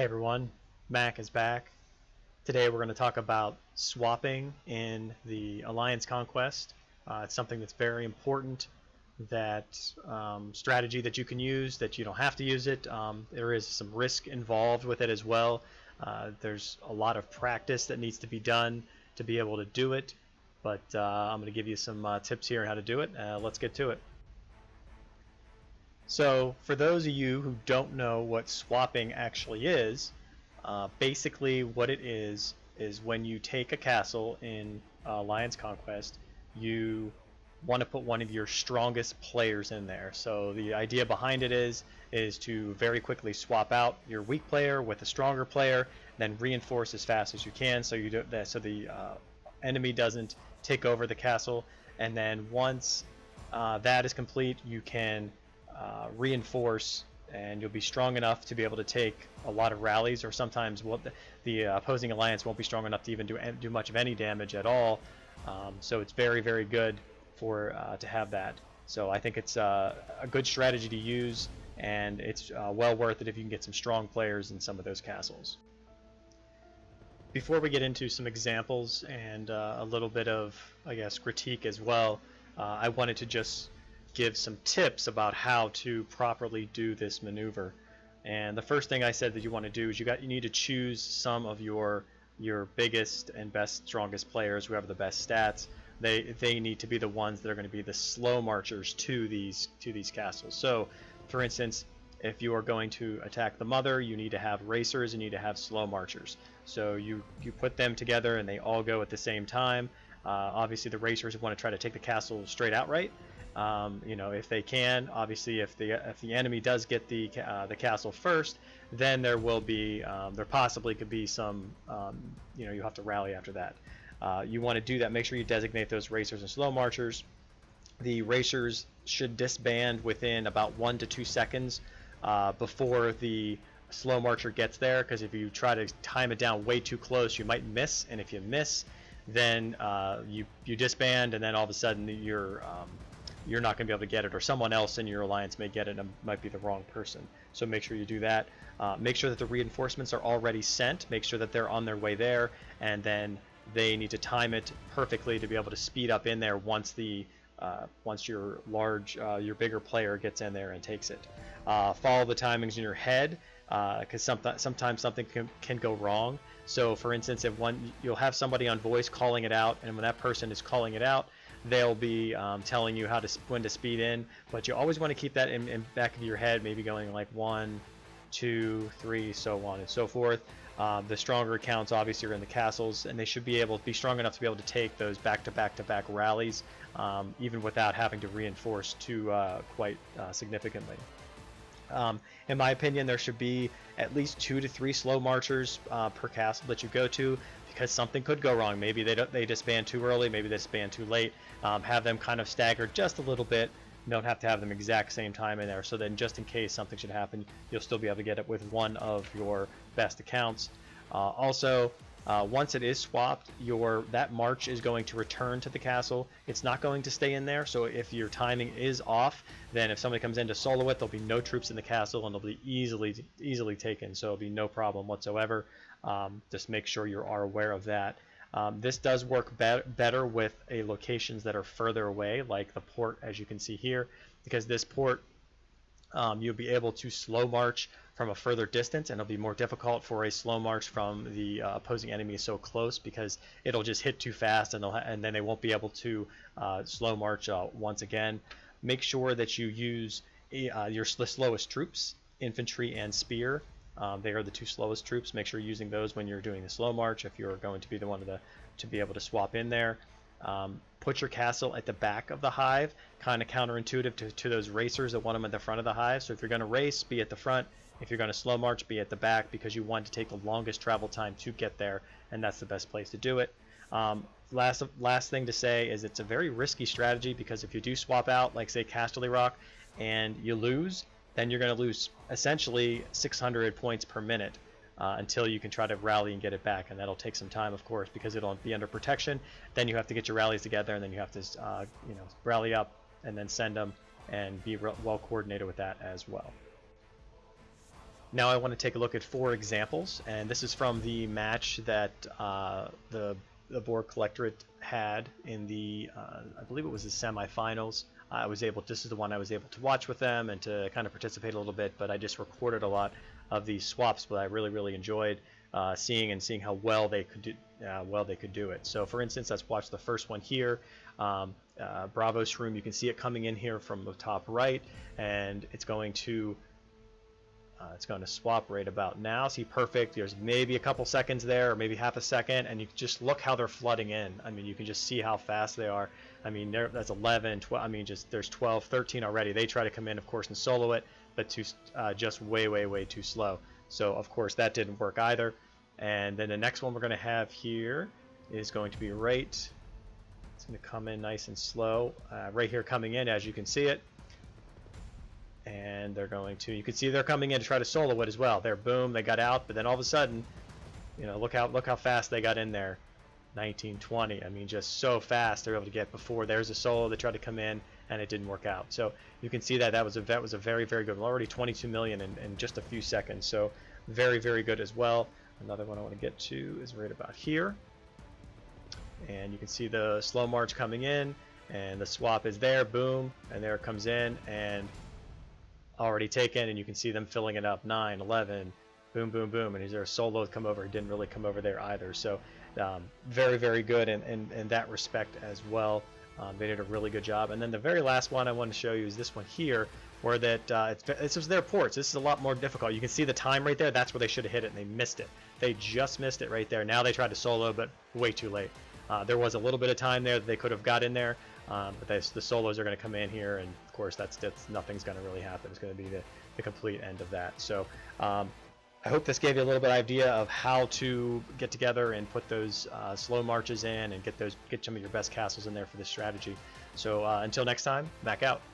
Hey everyone, Mac is back. Today we're going to talk about swapping in the Alliance Conquest. It's something that's very important, that strategy that you can use, that you don't have to use it. There is some risk involved with it as well. There's a lot of practice that needs to be done to be able to do it, but I'm going to give you some tips here on how to do it. Let's get to it. So for those of you who don't know what swapping actually is, basically what it is when you take a castle in Alliance Conquest, you want to put one of your strongest players in there. So the idea behind it is to very quickly swap out your weak player with a stronger player, then reinforce as fast as you can so you do that, so the enemy doesn't take over the castle. And then once that is complete, you can reinforce, and you'll be strong enough to be able to take a lot of rallies, or sometimes the opposing alliance won't be strong enough to even do much of any damage at all. So it's very, very good for to have that. So I think it's a good strategy to use, and it's well worth it if you can get some strong players in some of those castles. Before we get into some examples and a little bit of, I guess, critique as well, I wanted to just give some tips about how to properly do this maneuver. And the first thing I said that you want to do is you need to choose some of your biggest and best, strongest players who have the best stats. They need to be the ones that are going to be the slow marchers to these castles. So for instance, if you are going to attack the mother, you need to have racers, you need to have slow marchers. So you put them together and they all go at the same time. Obviously the racers want to try to take the castle straight outright. If they can. Obviously, if the enemy does get the castle first, then there will be there possibly could be some you have to rally after that. You want to do that. Make sure you designate those racers and slow marchers. The racers should disband within about 1 to 2 seconds before the slow marcher gets there, because if you try to time it down way too close, you might miss, and if you miss, then you disband, and then all of a sudden you're not going to be able to get it, or someone else in your alliance may get it and it might be the wrong person. So make sure you do that. Make sure that the reinforcements are already sent. Make sure that they're on their way there, and then they need to time it perfectly to be able to speed up in there once your bigger player gets in there and takes it. Follow the timings in your head, because sometimes something can go wrong. So for instance, you'll have somebody on voice calling it out, and when that person is calling it out, they'll be telling you when to speed in, but you always want to keep that in back of your head, maybe going like 1, 2, 3, so on and so forth. The stronger accounts obviously are in the castles, and they should be strong enough to be able to take those back-to-back-to-back rallies, even without having to reinforce too quite significantly. In my opinion, there should be at least 2 to 3 slow marchers per castle that you go to, because something could go wrong. Maybe they disband too early, maybe they disband too late. Have them kind of staggered just a little bit. You don't have to have them exact same time in there, so then just in case something should happen, you'll still be able to get it with one of your best accounts. Also, once it is swapped, that march is going to return to the castle. It's not going to stay in there, so if your timing is off, then if somebody comes in to solo it, there'll be no troops in the castle, and they'll be easily taken, so it'll be no problem whatsoever. Just make sure you are aware of that. This does work better with locations that are further away, like the port, as you can see here, because this port, you'll be able to slow march from a further distance, and it'll be more difficult for a slow march from the opposing enemy so close, because it'll just hit too fast, and then they won't be able to slow march once again. Make sure that you use the slowest troops, infantry and spear. They are the 2 slowest troops. Make sure you're using those when you're doing the slow march, if you're going to be the one to be able to swap in there. Put your castle at the back of the hive, kind of counterintuitive to those racers that want them at the front of the hive. So if you're going to race, be at the front. If you're going to slow march, be at the back, because you want to take the longest travel time to get there, and that's the best place to do it. Last thing to say is it's a very risky strategy, because if you do swap out, like say Casterly Rock, and you lose, then you're going to lose essentially 600 points per minute until you can try to rally and get it back, and that'll take some time, of course, because it'll be under protection. Then you have to get your rallies together, and then you have to rally up and then send them, and be well coordinated with that as well. Now I want to take a look at 4 examples, and this is from the match that the Borg Collectorate had in the, I believe it was the semifinals. This is the one I was able to watch with them and to kind of participate a little bit, but I just recorded a lot of these swaps, but I really enjoyed seeing how well they could do it. So for instance, let's watch the first one here. Bravos Room, you can see it coming in here from the top right, and it's going to swap right about now. See, perfect. There's maybe a couple seconds there, or maybe half a second, and you just look how they're flooding in. I mean, you can just see how fast they are. I mean, that's 11, 12. I mean, there's 12, 13 already. They try to come in, of course, and solo it, but just way too slow. So, of course, that didn't work either. And then the next one we're going to have here is going to be it's going to come in nice and slow. Right here coming in, as you can see it. And you can see they're coming in to try to solo it as well. There, boom, they got out, but then all of a sudden, look how fast they got in there. 19, 20. I mean, just so fast they're able to get before there's a solo. They tried to come in, and it didn't work out. So you can see that was a very good one. Already 22 million in just a few seconds. So very good as well. Another one I want to get to is right about here. And you can see the slow march coming in, and the swap is there, boom, and there it comes in, and already taken, and you can see them filling it up. 9, 11, boom, and is there a solo come over? It didn't really come over there either. So very good in that respect as well. They did a really good job. And then the very last one I want to show you is this one here, where this was their ports. This is a lot more difficult. You can see the time right there. That's where they should have hit it, and they missed it. They just missed it right there. Now they tried to solo, but way too late. There was a little bit of time there that they could have got in there, but the solos are going to come in here, and of course that's nothing's going to really happen. It's going to be the complete end of that. So I hope this gave you a little bit of idea of how to get together and put those slow marches in and get some of your best castles in there for this strategy. So until next time, back out.